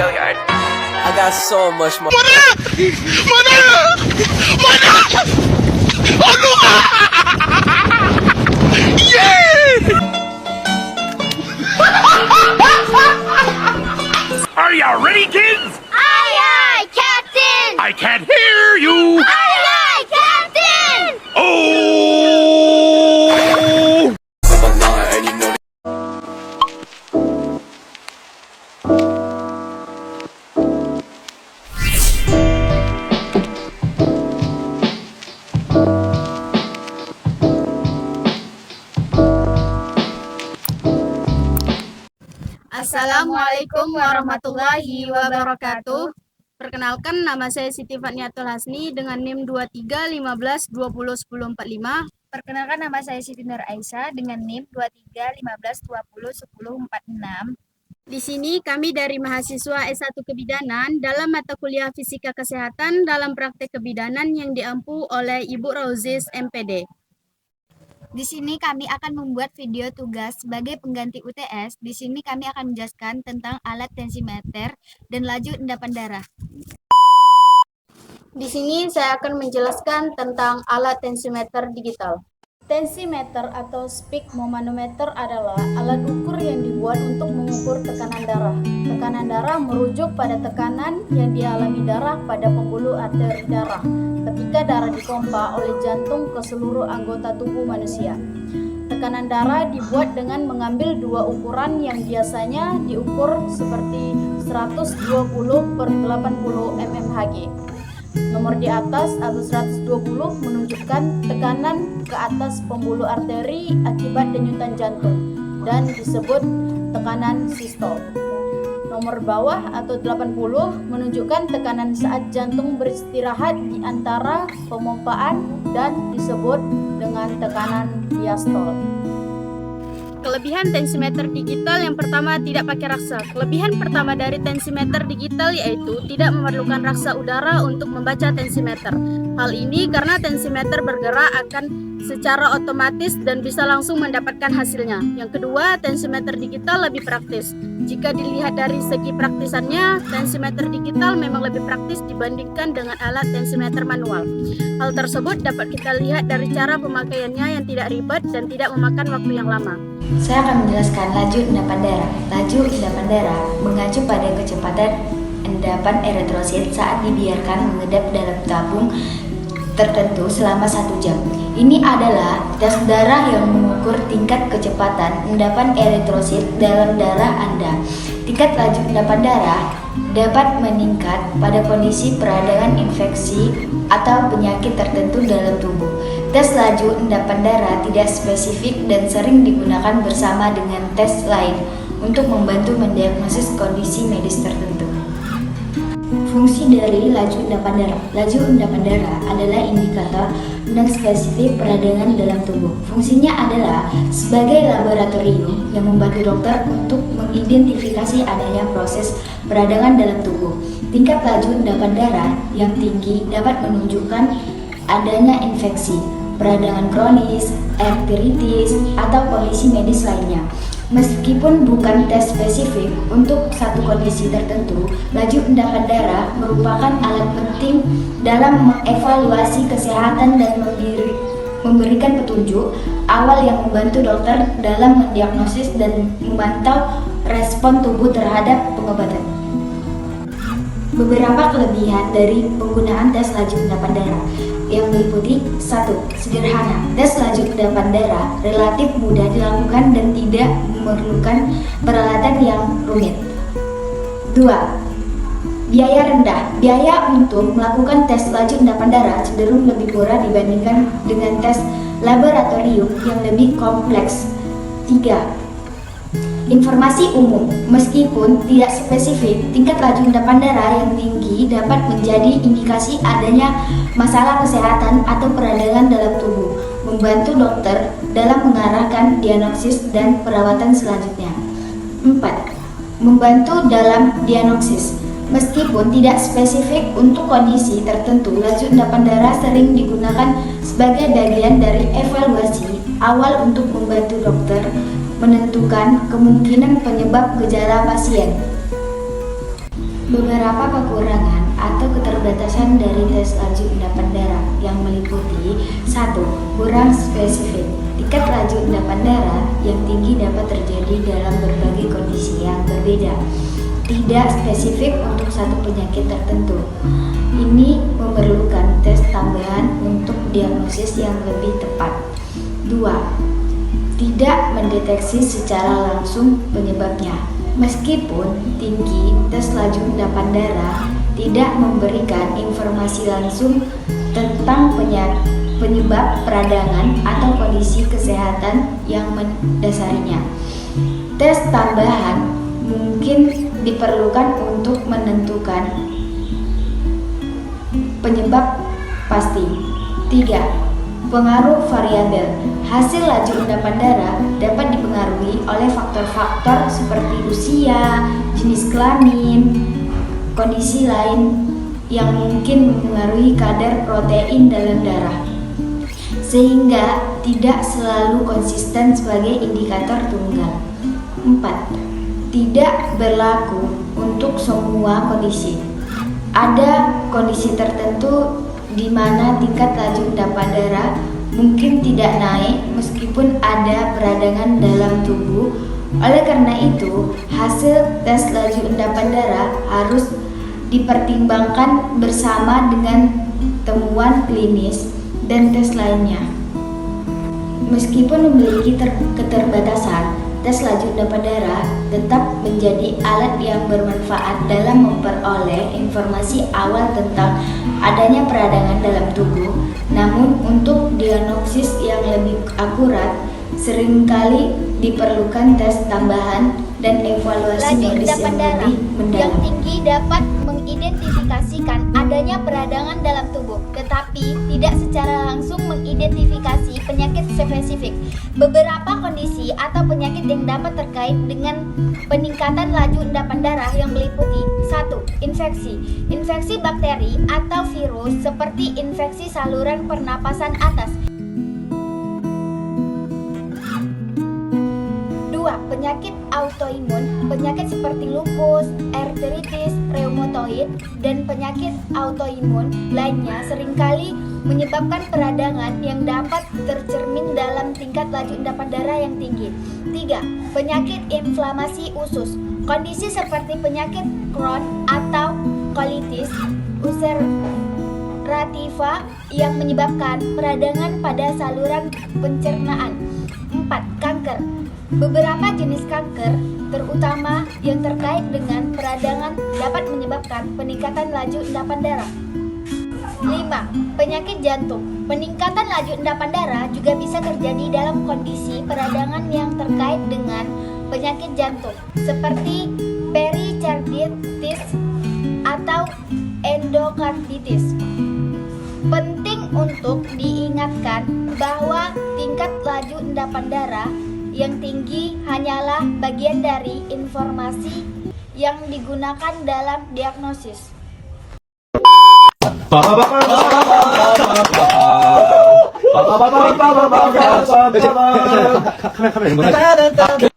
Hilliard. I got so much more. Are you ready, kids? Aye, aye, Captain! I can't hear you. Aye, aye, Captain! Oh! Assalamualaikum warahmatullahi wabarakatuh. Perkenalkan, nama saya Siti Fatniatul Hasni dengan NIM 2315201045. Perkenalkan, nama saya Siti Nur Aisyah dengan NIM 2315201046. Di sini kami dari mahasiswa S1 Kebidanan dalam mata kuliah Fisika Kesehatan dalam praktek kebidanan yang diampu oleh Ibu Rauzis MPD. Di sini kami akan membuat video tugas sebagai pengganti UTS. Di sini kami akan menjelaskan tentang alat tensimeter dan laju endapan darah. Di sini saya akan menjelaskan tentang alat tensimeter digital. Tensimeter atau sphygmomanometer adalah alat ukur yang dibuat untuk mengukur tekanan darah. Tekanan darah merujuk pada tekanan yang dialami darah pada pembuluh arteri darah ketika darah dipompa oleh jantung ke seluruh anggota tubuh manusia. Tekanan darah dibuat dengan mengambil dua ukuran yang biasanya diukur seperti 120/80 mmHg. Nomor di atas atau 120 menunjukkan tekanan ke atas pembuluh arteri akibat denyutan jantung dan disebut tekanan sistol. Nomor bawah atau 80 menunjukkan tekanan saat jantung beristirahat di antara pemompaan dan disebut dengan tekanan diastol. Kelebihan tensimeter digital yang pertama, tidak pakai raksa. Kelebihan pertama dari tensimeter digital yaitu tidak memerlukan raksa udara untuk membaca tensimeter. Hal ini karena tensimeter bergerak akan secara otomatis dan bisa langsung mendapatkan hasilnya. Yang kedua, tensimeter digital lebih praktis. Jika dilihat dari segi praktisannya, tensimeter digital memang lebih praktis dibandingkan dengan alat tensimeter manual. Hal tersebut dapat kita lihat dari cara pemakaiannya yang tidak ribet dan tidak memakan waktu yang lama. Saya akan menjelaskan laju endapan darah. Laju endapan darah mengacu pada kecepatan endapan eritrosit saat dibiarkan mengedap dalam tabung tertentu selama 1 jam. Ini adalah tes darah yang mengukur tingkat kecepatan endapan eritrosit dalam darah Anda. Tingkat laju endapan darah dapat meningkat pada kondisi peradangan infeksi atau penyakit tertentu dalam tubuh. Tes laju endapan darah tidak spesifik dan sering digunakan bersama dengan tes lain untuk membantu mendiagnosis kondisi medis tertentu. Fungsi dari laju endapan darah. Laju endapan darah adalah indikator dan spesifik peradangan dalam tubuh. Fungsinya adalah sebagai laboratorium yang membantu dokter untuk mengidentifikasi adanya proses peradangan dalam tubuh. Tingkat laju endapan darah yang tinggi dapat menunjukkan adanya infeksi, peradangan kronis, arteritis, atau kondisi medis lainnya. Meskipun bukan tes spesifik untuk satu kondisi tertentu, laju endapan darah merupakan alat penting dalam mengevaluasi kesehatan dan memberikan petunjuk awal yang membantu dokter dalam mendiagnosis dan memantau respon tubuh terhadap pengobatan. Beberapa kelebihan dari penggunaan tes laju endapan darah yang meliputi 1. Sederhana. Tes laju endapan darah relatif mudah dilakukan dan tidak memerlukan peralatan yang rumit. 2. Biaya rendah. Biaya untuk melakukan tes laju endapan darah cenderung lebih murah dibandingkan dengan tes laboratorium yang lebih kompleks. 3. Informasi umum. Meskipun tidak spesifik, tingkat laju endapan darah yang tinggi dapat menjadi indikasi adanya masalah kesehatan atau peradangan dalam tubuh, membantu dokter dalam mengarahkan diagnosis dan perawatan selanjutnya. 4. Membantu dalam diagnosis. Meskipun tidak spesifik untuk kondisi tertentu, laju endapan darah sering digunakan sebagai bagian dari evaluasi awal untuk membantu dokter menentukan kemungkinan penyebab gejala pasien. Beberapa kekurangan atau keterbatasan dari tes laju endapan darah yang meliputi 1. Kurang spesifik. Tingkat laju endapan darah yang tinggi dapat terjadi dalam berbagai kondisi yang berbeda. Tidak spesifik untuk satu penyakit tertentu. Ini memerlukan tes tambahan untuk diagnosis yang lebih tepat. 2. Tidak mendeteksi secara langsung penyebabnya. Meskipun tinggi, tes laju endapan darah tidak memberikan informasi langsung tentang penyebab peradangan atau kondisi kesehatan yang mendasarinya. Tes tambahan mungkin diperlukan untuk menentukan penyebab pasti. 3. Pengaruh variabel. Hasil laju endapan darah dapat dipengaruhi oleh faktor-faktor seperti usia, jenis kelamin, kondisi lain yang mungkin mempengaruhi kadar protein dalam darah, sehingga tidak selalu konsisten sebagai indikator tunggal. 4. Tidak berlaku untuk semua kondisi. Ada kondisi tertentu di mana tingkat laju endapan darah mungkin tidak naik meskipun ada peradangan dalam tubuh. Oleh karena itu, hasil tes laju endapan darah harus dipertimbangkan bersama dengan temuan klinis dan tes lainnya. Meskipun memiliki keterbatasan, tes laju endapan darah tetap menjadi alat yang bermanfaat dalam memperoleh informasi awal tentang adanya peradangan dalam tubuh. Namun untuk diagnosis yang lebih akurat, seringkali diperlukan tes tambahan dan evaluasi Laju medis endapan yang darah lebih yang mendalam. tinggi dapat mengidentifikasikan adanya peradangan dalam tubuh, tetapi tidak secara langsung mengidentifikasi penyakit spesifik. Beberapa kondisi atau penyakit yang dapat terkait dengan peningkatan laju endapan darah yang meliputi 1. Infeksi. Infeksi bakteri atau virus seperti infeksi saluran pernapasan atas. 2. Penyakit autoimun. Penyakit seperti lupus, artritis, reumatoid, dan penyakit autoimun lainnya seringkali menyebabkan peradangan yang dapat tercermin dalam tingkat laju endapan darah yang tinggi. 3. Penyakit inflamasi usus. Kondisi seperti penyakit Crohn atau colitis ulcerativa yang menyebabkan peradangan pada saluran pencernaan. 4. Kanker. Beberapa jenis kanker, terutama yang terkait dengan peradangan, dapat menyebabkan peningkatan laju endapan darah. 5. Penyakit jantung. Peningkatan laju endapan darah juga bisa terjadi dalam kondisi peradangan yang terkait dengan penyakit jantung, seperti pericarditis atau endokarditis. Penting untuk diingatkan bahwa tingkat laju endapan darah yang tinggi hanyalah bagian dari informasi yang digunakan dalam diagnosis. 카메라